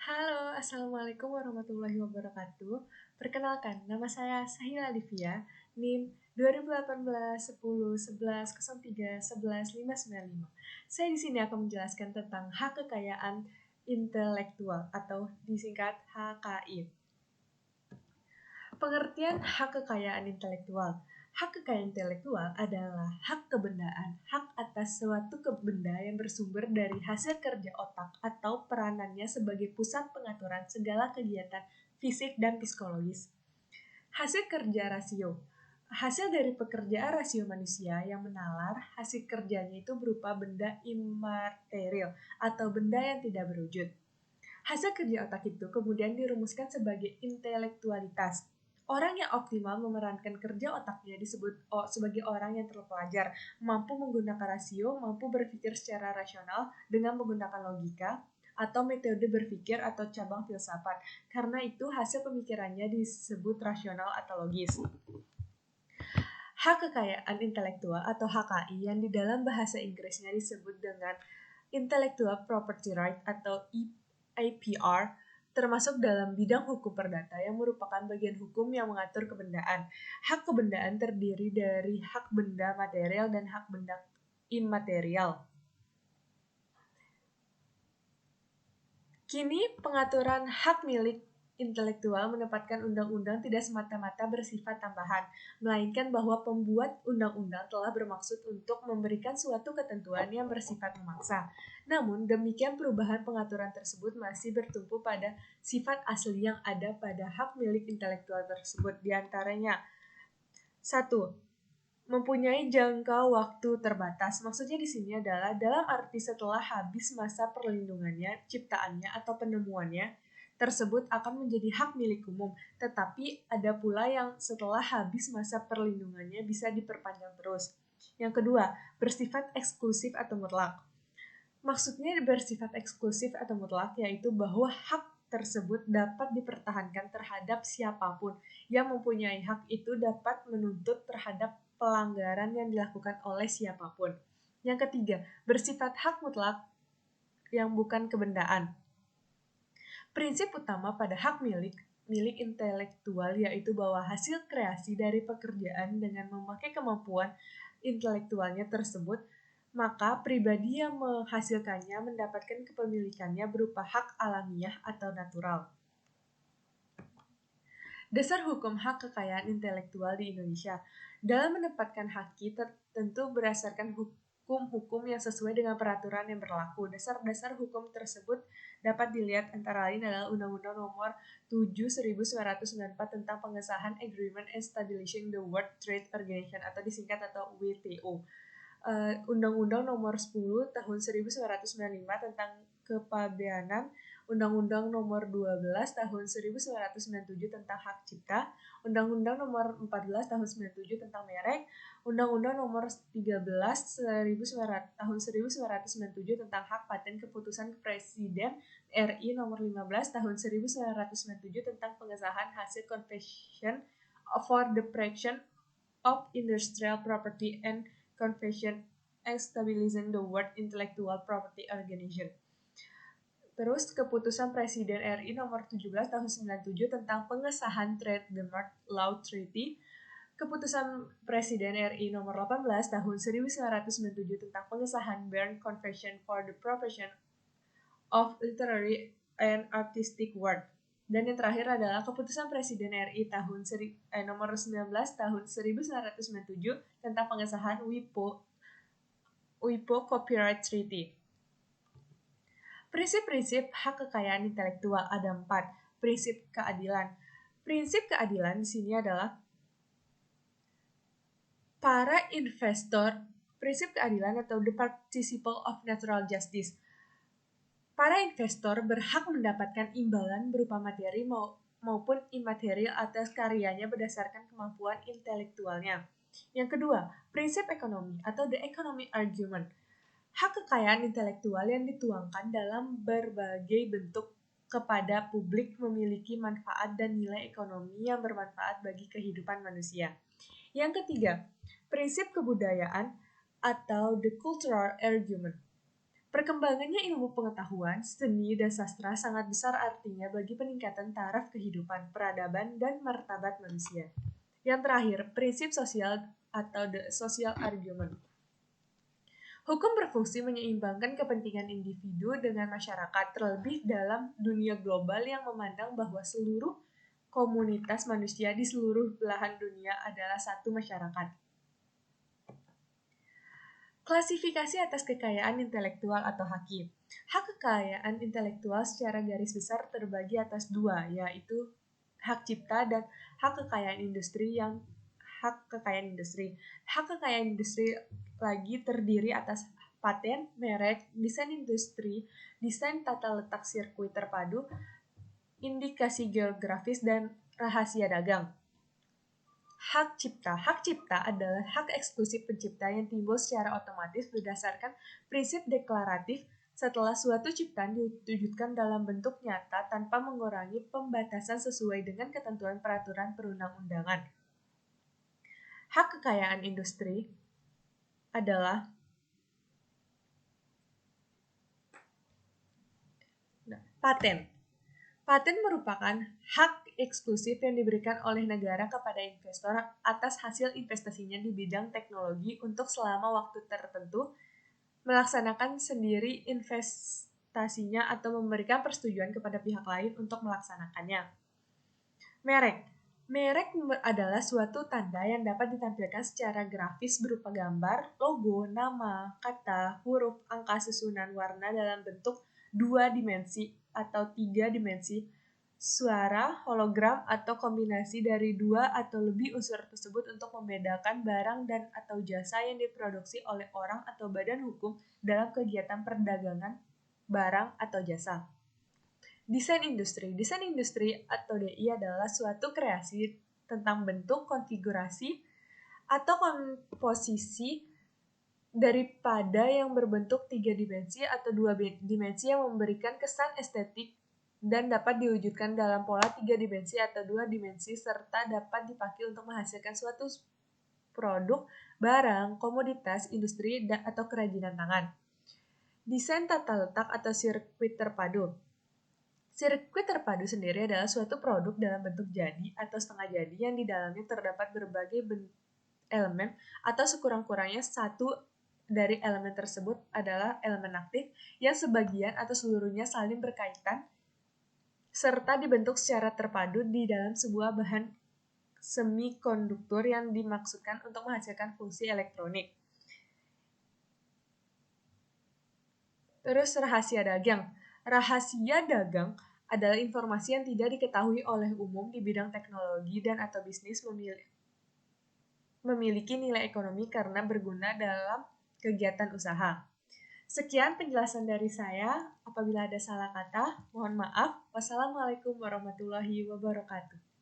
Halo, Assalamualaikum warahmatullahi wabarakatuh. Perkenalkan, nama saya Sahila Livia, NIM 2018 10 11 03 11 595. Saya di sini akan menjelaskan tentang hak kekayaan intelektual atau disingkat HKI. Pengertian hak kekayaan intelektual. Hak kekayaan intelektual adalah hak kebendaan, hak atas suatu benda yang bersumber dari hasil kerja otak atau peranannya sebagai pusat pengaturan segala kegiatan fisik dan psikologis. Hasil kerja rasio. Hasil dari pekerjaan rasio manusia yang menalar, hasil kerjanya itu berupa benda imaterial atau benda yang tidak berwujud. Hasil kerja otak itu kemudian dirumuskan sebagai intelektualitas. Orang yang optimal memerankan kerja otaknya disebut sebagai orang yang terpelajar, mampu menggunakan rasio, mampu berpikir secara rasional dengan menggunakan logika, atau metode berpikir atau cabang filsafat. Karena itu hasil pemikirannya disebut rasional atau logis. Hak kekayaan intelektual atau HKI yang di dalam bahasa Inggrisnya disebut dengan Intellectual Property Right atau IPR termasuk dalam bidang hukum perdata yang merupakan bagian hukum yang mengatur kebendaan. Hak kebendaan terdiri dari hak benda material dan hak benda imaterial. Kini pengaturan hak milik intelektual menempatkan undang-undang tidak semata-mata bersifat tambahan, melainkan bahwa pembuat undang-undang telah bermaksud untuk memberikan suatu ketentuan yang bersifat memaksa. Namun, demikian perubahan pengaturan tersebut masih bertumpu pada sifat asli yang ada pada hak milik intelektual tersebut, diantaranya 1. Mempunyai jangka waktu terbatas. Maksudnya di sini adalah dalam arti setelah habis masa perlindungannya, ciptaannya atau penemuannya tersebut akan menjadi hak milik umum. Tetapi ada pula yang setelah habis masa perlindungannya bisa diperpanjang terus. Yang kedua, bersifat eksklusif atau mutlak. Maksudnya bersifat eksklusif atau mutlak yaitu bahwa hak tersebut dapat dipertahankan terhadap siapapun yang mempunyai hak itu dapat menuntut terhadap pelanggaran yang dilakukan oleh siapapun. Yang ketiga, bersifat hak mutlak yang bukan kebendaan. Prinsip utama pada hak milik intelektual yaitu bahwa hasil kreasi dari pekerjaan dengan memakai kemampuan intelektualnya tersebut, maka pribadi yang menghasilkannya mendapatkan kepemilikannya berupa hak alamiah atau natural. Dasar hukum hak kekayaan intelektual di Indonesia dalam menempatkan haki tentu berdasarkan hukum-hukum yang sesuai dengan peraturan yang berlaku. Dasar-dasar hukum tersebut dapat dilihat antara lain adalah Undang-Undang Nomor 7/1994 tentang pengesahan Agreement and Establishing the World Trade Organization atau disingkat atau WTO. Undang-Undang Nomor 10 Tahun 1995 tentang kepabeanan, Undang-Undang Nomor 12 Tahun 1997 tentang hak cipta, Undang-Undang Nomor 14 Tahun 97 tentang merek, Undang-Undang Nomor 13 Tahun 1997 tentang hak paten, Keputusan Presiden RI Nomor 15 Tahun 1997 tentang pengesahan hasil Convention for the Protection of Industrial Property and Convention and Stabilizing the World Intellectual Property Organization. Terus keputusan Presiden RI nomor 17 tahun 97 tentang pengesahan Trademark Law Treaty, keputusan Presiden RI nomor 18 tahun 1997 tentang pengesahan Berne Convention for the Protection of Literary and Artistic Work. Dan yang terakhir adalah keputusan Presiden RI tahun nomor 19 tahun 1997 tentang pengesahan WIPO Copyright Treaty. Prinsip-prinsip hak kekayaan intelektual ada 4. Prinsip keadilan. Prinsip keadilan di sini adalah para investor. Prinsip keadilan atau the principle of natural justice. Para investor berhak mendapatkan imbalan berupa materi maupun imaterial atas karyanya berdasarkan kemampuan intelektualnya. Yang kedua, prinsip ekonomi atau the economic argument. Hak kekayaan intelektual yang dituangkan dalam berbagai bentuk kepada publik memiliki manfaat dan nilai ekonomi yang bermanfaat bagi kehidupan manusia. Yang ketiga, prinsip kebudayaan atau the cultural argument. Perkembangannya ilmu pengetahuan, seni, dan sastra sangat besar artinya bagi peningkatan taraf kehidupan, peradaban, dan martabat manusia. Yang terakhir, prinsip sosial atau the social argument. Hukum berfungsi menyeimbangkan kepentingan individu dengan masyarakat, terlebih dalam dunia global yang memandang bahwa seluruh komunitas manusia di seluruh belahan dunia adalah satu masyarakat. Klasifikasi atas kekayaan intelektual atau haki. Hak kekayaan intelektual secara garis besar terbagi atas dua, yaitu hak cipta dan hak kekayaan industri. Hak kekayaan industri lagi terdiri atas paten, merek, desain industri, desain tata letak sirkuit terpadu, indikasi geografis, dan rahasia dagang. Hak cipta adalah hak eksklusif pencipta yang timbul secara otomatis berdasarkan prinsip deklaratif setelah suatu ciptaan diwujudkan dalam bentuk nyata tanpa mengurangi pembatasan sesuai dengan ketentuan peraturan perundang-undangan. Hak kekayaan industri adalah paten. Paten merupakan hak eksklusif yang diberikan oleh negara kepada investor atas hasil investasinya di bidang teknologi untuk selama waktu tertentu, melaksanakan sendiri investasinya atau memberikan persetujuan kepada pihak lain untuk melaksanakannya. Merek adalah suatu tanda yang dapat ditampilkan secara grafis berupa gambar, logo, nama, kata, huruf, angka, susunan, warna dalam bentuk 2 dimensi atau 3 dimensi, suara, hologram, atau kombinasi dari 2 atau lebih unsur tersebut untuk membedakan barang dan atau jasa yang diproduksi oleh orang atau badan hukum dalam kegiatan perdagangan barang atau jasa. Desain industri atau DI adalah suatu kreasi tentang bentuk, konfigurasi, atau komposisi daripada yang berbentuk 3 dimensi atau 2 dimensi yang memberikan kesan estetik dan dapat diwujudkan dalam pola 3 dimensi atau 2 dimensi serta dapat dipakai untuk menghasilkan suatu produk, barang, komoditas, industri, atau kerajinan tangan. Desain tata letak atau sirkuit terpadu. Sirkuit terpadu sendiri adalah suatu produk dalam bentuk jadi atau setengah jadi yang di dalamnya terdapat berbagai elemen atau sekurang-kurangnya satu dari elemen tersebut adalah elemen aktif yang sebagian atau seluruhnya saling berkaitan serta dibentuk secara terpadu di dalam sebuah bahan semikonduktor yang dimaksudkan untuk menghasilkan fungsi elektronik. Terus rahasia dagang. Rahasia dagang adalah informasi yang tidak diketahui oleh umum di bidang teknologi dan atau bisnis memiliki nilai ekonomi karena berguna dalam kegiatan usaha. Sekian penjelasan dari saya. Apabila ada salah kata, mohon maaf. Wassalamualaikum warahmatullahi wabarakatuh.